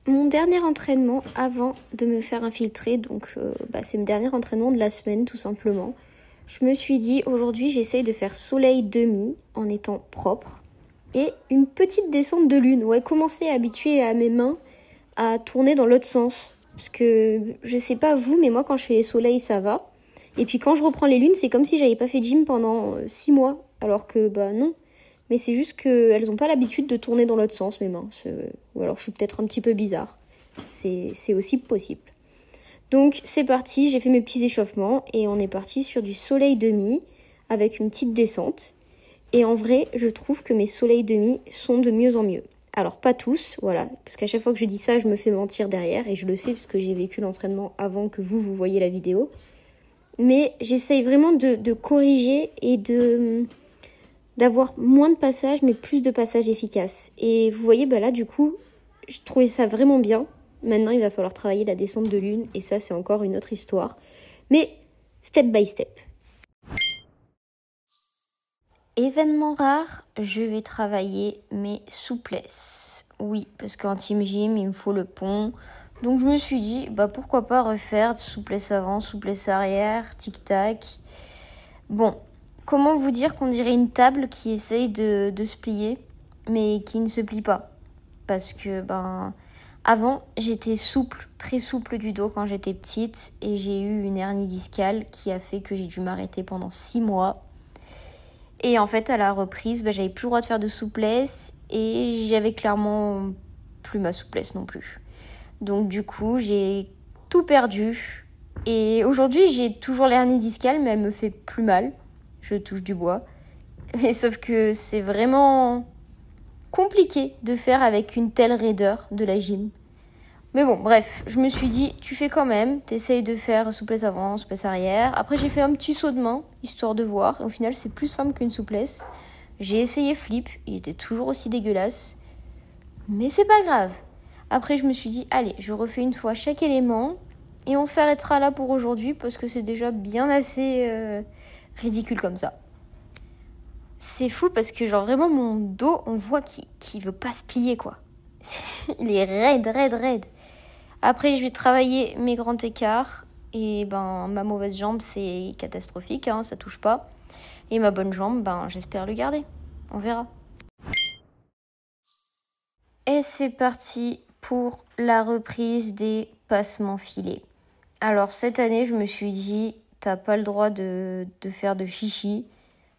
mon dernier entraînement avant de me faire infiltrer, donc c'est mon dernier entraînement de la semaine tout simplement. Je me suis dit aujourd'hui j'essaye de faire soleil demi en étant propre et une petite descente de lune. Ouais, commencer à habituer à mes mains à tourner dans l'autre sens. Parce que je sais pas vous, mais moi quand je fais les soleils ça va. Et puis quand je reprends les lunes, c'est comme si j'avais pas fait de gym pendant 6 mois. Alors que non. Mais c'est juste qu'elles n'ont pas l'habitude de tourner dans l'autre sens, mes mains. Ou alors je suis peut-être un petit peu bizarre. C'est aussi possible. Donc c'est parti, j'ai fait mes petits échauffements et on est parti sur du soleil demi avec une petite descente. Et en vrai, je trouve que mes soleils demi sont de mieux en mieux. Alors pas tous, voilà, parce qu'à chaque fois que je dis ça, je me fais mentir derrière et je le sais parce que j'ai vécu l'entraînement avant que vous voyez la vidéo. Mais j'essaye vraiment de corriger et d'avoir moins de passages mais plus de passages efficaces. Et vous voyez, là du coup, je trouvais ça vraiment bien. Maintenant, il va falloir travailler la descente de lune et ça, c'est encore une autre histoire. Mais step by step. Événement rare, je vais travailler mes souplesses. Oui, parce qu'en team gym, il me faut le pont. Donc je me suis dit, pourquoi pas refaire souplesse avant, souplesse arrière, tic-tac. Bon, comment vous dire qu'on dirait une table qui essaye de se plier, mais qui ne se plie pas. Parce que, avant, j'étais souple, très souple du dos quand j'étais petite. Et j'ai eu une hernie discale qui a fait que j'ai dû m'arrêter pendant 6 mois. Et en fait, à la reprise, j'avais plus le droit de faire de souplesse et j'avais clairement plus ma souplesse non plus. Donc du coup, j'ai tout perdu. Et aujourd'hui, j'ai toujours l'hernie discale, mais elle me fait plus mal. Je touche du bois. Mais sauf que c'est vraiment compliqué de faire avec une telle raideur de la gym. Mais bon, bref, je me suis dit, tu fais quand même, t'essayes de faire souplesse avant, souplesse arrière. Après, j'ai fait un petit saut de main, histoire de voir. Au final, c'est plus simple qu'une souplesse. J'ai essayé flip, il était toujours aussi dégueulasse. Mais c'est pas grave. Après, je me suis dit, allez, je refais une fois chaque élément. Et on s'arrêtera là pour aujourd'hui, parce que c'est déjà bien assez ridicule comme ça. C'est fou, parce que vraiment, mon dos, on voit qu'il veut pas se plier, quoi. Il est raide. Après, je vais travailler mes grands écarts. Et ma mauvaise jambe, c'est catastrophique, ça touche pas. Et ma bonne jambe, j'espère le garder. On verra. Et c'est parti pour la reprise des passements filés. Alors, cette année, je me suis dit, t'as pas le droit de faire de chichi.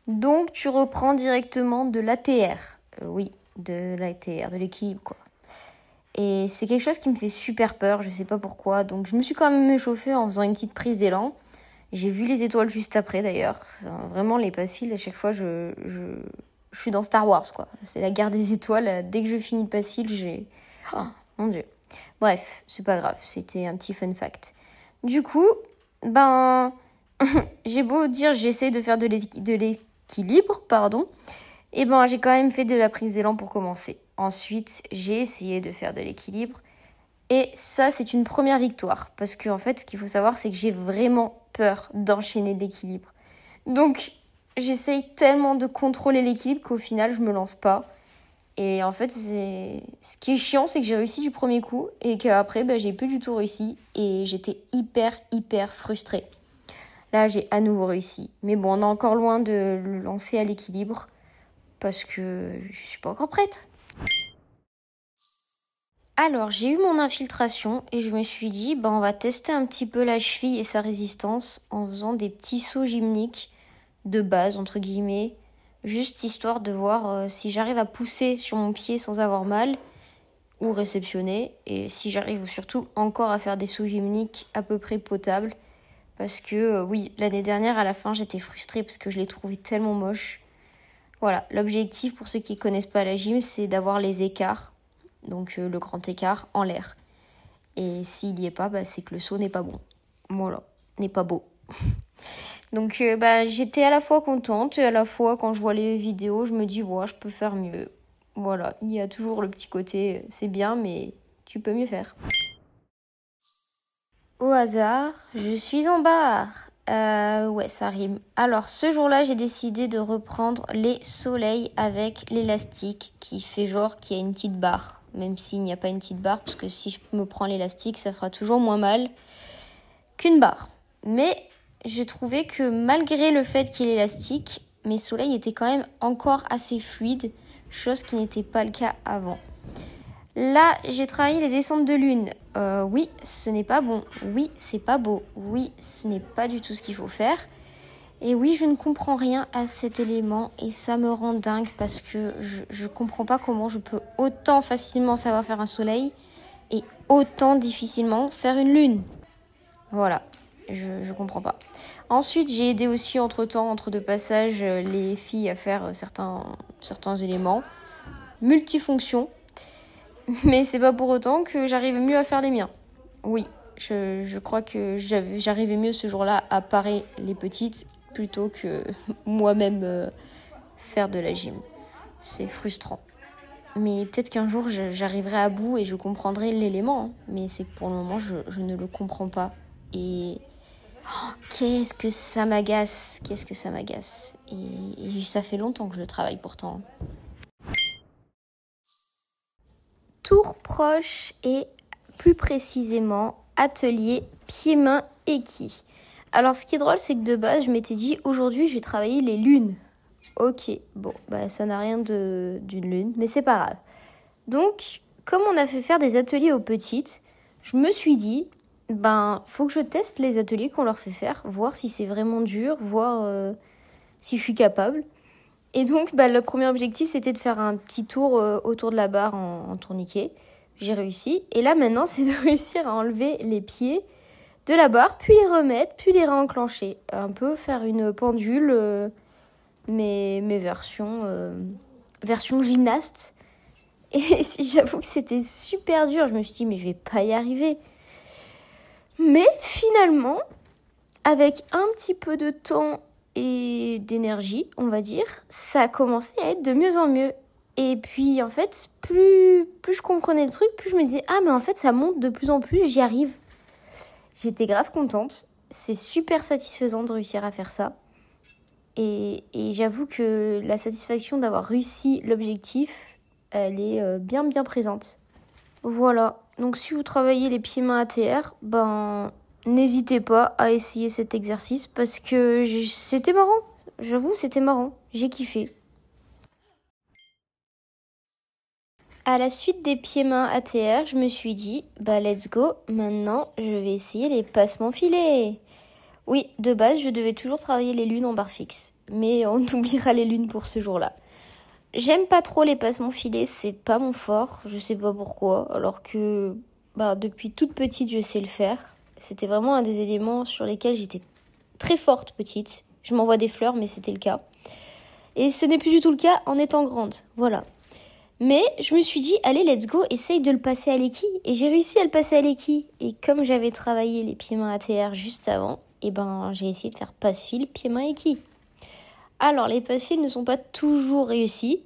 Donc, tu reprends directement de l'ATR. Oui, de l'ATR, de l'équilibre, quoi. Et c'est quelque chose qui me fait super peur, je sais pas pourquoi. Donc je me suis quand même échauffée en faisant une petite prise d'élan. J'ai vu les étoiles juste après d'ailleurs. Enfin, vraiment les passes files, à chaque fois je suis dans Star Wars quoi. C'est la guerre des étoiles. Dès que je finis le pass file, j'ai... Oh mon dieu. Bref, c'est pas grave, c'était un petit fun fact. Du coup, j'ai beau dire j'essaie de faire de l'équilibre, pardon. Et j'ai quand même fait de la prise d'élan pour commencer. Ensuite, j'ai essayé de faire de l'équilibre. Et ça, c'est une première victoire. Parce qu'en fait, ce qu'il faut savoir, c'est que j'ai vraiment peur d'enchaîner l'équilibre. Donc, j'essaye tellement de contrôler l'équilibre qu'au final, je me lance pas. Et en fait, ce qui est chiant, c'est que j'ai réussi du premier coup. Et qu'après, j'ai plus du tout réussi. Et j'étais hyper frustrée. Là, j'ai à nouveau réussi. Mais bon, on est encore loin de le lancer à l'équilibre. Parce que je suis pas encore prête. Alors, j'ai eu mon infiltration et je me suis dit, on va tester un petit peu la cheville et sa résistance en faisant des petits sauts gymniques de base, entre guillemets, juste histoire de voir si j'arrive à pousser sur mon pied sans avoir mal ou réceptionner et si j'arrive surtout encore à faire des sauts gymniques à peu près potables parce que oui, l'année dernière à la fin, j'étais frustrée parce que je les trouvais tellement moches. Voilà, l'objectif pour ceux qui ne connaissent pas la gym, c'est d'avoir les écarts, donc le grand écart en l'air. Et s'il n'y est pas, c'est que le saut n'est pas bon. Voilà, n'est pas beau. Donc j'étais à la fois contente et à la fois quand je vois les vidéos, je me dis je peux faire mieux. Voilà, il y a toujours le petit côté, c'est bien, mais tu peux mieux faire. Au hasard, je suis en barre. Ouais, ça rime. Alors, ce jour-là, j'ai décidé de reprendre les soleils avec l'élastique qui fait genre qu'il y a une petite barre. même s'il n'y a pas une petite barre, parce que si je me prends l'élastique, ça fera toujours moins mal qu'une barre. Mais j'ai trouvé que malgré le fait qu'il y ait l'élastique, mes soleils étaient quand même encore assez fluides, chose qui n'était pas le cas avant. Là, j'ai travaillé les descentes de lune. Oui, ce n'est pas bon. Oui, c'est pas beau. Oui, ce n'est pas du tout ce qu'il faut faire. Et oui, je ne comprends rien à cet élément et ça me rend dingue parce que je comprends pas comment je peux autant facilement savoir faire un soleil et autant difficilement faire une lune. Voilà, je comprends pas. Ensuite, j'ai aidé aussi entre-temps, entre deux passages, les filles à faire certains éléments. Multifonctions. Mais c'est pas pour autant que j'arrivais mieux à faire les miens. Oui, je crois que j'arrivais mieux ce jour-là à parer les petites plutôt que moi-même faire de la gym. C'est frustrant. Mais peut-être qu'un jour, j'arriverai à bout et je comprendrai l'élément. Hein. Mais c'est que pour le moment, je ne le comprends pas. Et qu'est-ce que ça m'agace. Qu'est-ce que ça m'agace. Et ça fait longtemps que je le travaille pourtant. Tour proche et plus précisément atelier pieds-mains équis. Alors ce qui est drôle, c'est que de base, je m'étais dit aujourd'hui, je vais travailler les lunes. Ok, bon, bah ça n'a rien d'une lune, mais c'est pas grave. Donc, comme on a fait faire des ateliers aux petites, je me suis dit, faut que je teste les ateliers qu'on leur fait faire, voir si c'est vraiment dur, voir si je suis capable. Et donc, le premier objectif, c'était de faire un petit tour autour de la barre en tourniquet. J'ai réussi. Et là, maintenant, c'est de réussir à enlever les pieds de la barre, puis les remettre, puis les réenclencher. Un peu faire une pendule, mais version gymnaste. Et j'avoue que c'était super dur. Je me suis dit, mais je vais pas y arriver. Mais finalement, avec un petit peu de temps et d'énergie, on va dire, ça a commencé à être de mieux en mieux. Et puis, en fait, plus je comprenais le truc, plus je me disais, mais en fait, ça monte de plus en plus, j'y arrive. J'étais grave contente. C'est super satisfaisant de réussir à faire ça. Et j'avoue que la satisfaction d'avoir réussi l'objectif, elle est bien présente. Voilà. Donc, si vous travaillez les pieds-mains ATR, n'hésitez pas à essayer cet exercice parce que c'était marrant. J'avoue, c'était marrant. J'ai kiffé. À la suite des pieds-mains ATR, je me suis dit, let's go. Maintenant, je vais essayer les passements filés. Oui, de base, je devais toujours travailler les lunes en barre fixe. Mais on oubliera les lunes pour ce jour-là. J'aime pas trop les passements filés, c'est pas mon fort. Je sais pas pourquoi. Alors que depuis toute petite, je sais le faire. C'était vraiment un des éléments sur lesquels j'étais très forte petite. Je m'envoie des fleurs, mais c'était le cas. Et ce n'est plus du tout le cas en étant grande. Voilà. Mais je me suis dit, allez, let's go, essaye de le passer à l'équille. Et j'ai réussi à le passer à l'équille. Et comme j'avais travaillé les pieds-mains ATR juste avant, j'ai essayé de faire passe-fil, pieds-mains équille. Alors, les passe-fils ne sont pas toujours réussis.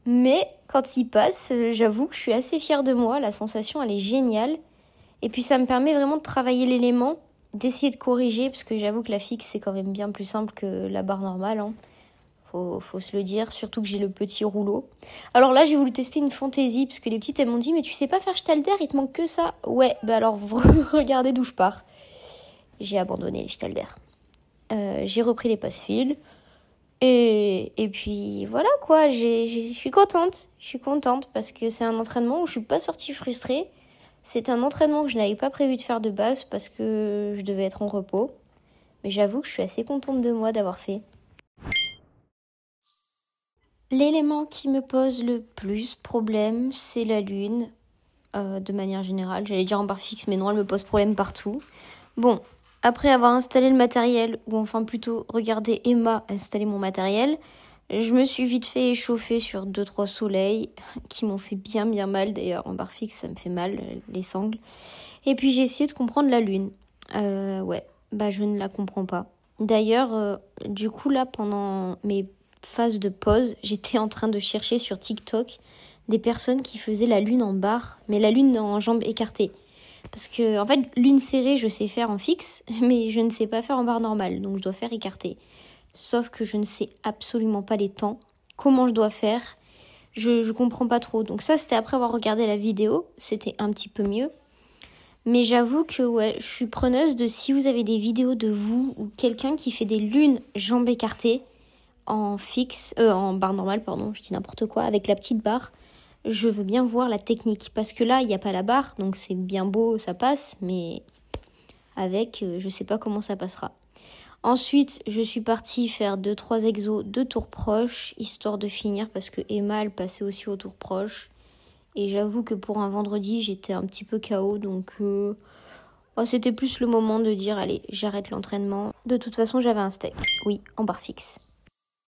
Mais quand ils passent, j'avoue que je suis assez fière de moi. La sensation, elle est géniale. Et puis ça me permet vraiment de travailler l'élément, d'essayer de corriger, parce que j'avoue que la fixe, c'est quand même bien plus simple que la barre normale. Hein. Faut se le dire, surtout que j'ai le petit rouleau. Alors là, j'ai voulu tester une fantaisie, parce que les petites, elles m'ont dit, mais tu sais pas faire Stalder, il te manque que ça. Ouais, alors regardez d'où je pars. J'ai abandonné les Stalder. J'ai repris les passe-fils. Et puis voilà quoi, je suis contente. Je suis contente parce que c'est un entraînement où je suis pas sortie frustrée. C'est un entraînement que je n'avais pas prévu de faire de base parce que je devais être en repos. Mais j'avoue que je suis assez contente de moi d'avoir fait. L'élément qui me pose le plus problème, c'est la lune. De manière générale, j'allais dire en barre fixe, mais non, elle me pose problème partout. Bon, après avoir installé le matériel, ou enfin plutôt regardé Emma installer mon matériel, je me suis vite fait échauffer sur 2-3 soleils qui m'ont fait bien mal. D'ailleurs, en barre fixe, ça me fait mal, les sangles. Et puis j'ai essayé de comprendre la lune. Je ne la comprends pas. D'ailleurs, du coup là, pendant mes phases de pause, j'étais en train de chercher sur TikTok des personnes qui faisaient la lune en barre, mais la lune en jambes écartées. Parce que, en fait, lune serrée, je sais faire en fixe, mais je ne sais pas faire en barre normale, donc je dois faire écartée. Sauf que je ne sais absolument pas les temps, comment je dois faire. Je comprends pas trop. Donc ça, c'était après avoir regardé la vidéo. C'était un petit peu mieux. Mais j'avoue que ouais, je suis preneuse de si vous avez des vidéos de vous ou quelqu'un qui fait des lunes jambes écartées en en barre normale, pardon, je dis n'importe quoi, avec la petite barre. Je veux bien voir la technique. Parce que là, il n'y a pas la barre, donc c'est bien beau, ça passe. Mais avec, je sais pas comment ça passera. Ensuite, je suis partie faire 2-3 exos de tours proches, histoire de finir, parce que Emma, elle passait aussi au tour proche. Et j'avoue que pour un vendredi, j'étais un petit peu KO, donc c'était plus le moment de dire, allez, j'arrête l'entraînement. De toute façon, j'avais un steak, oui, en barre fixe.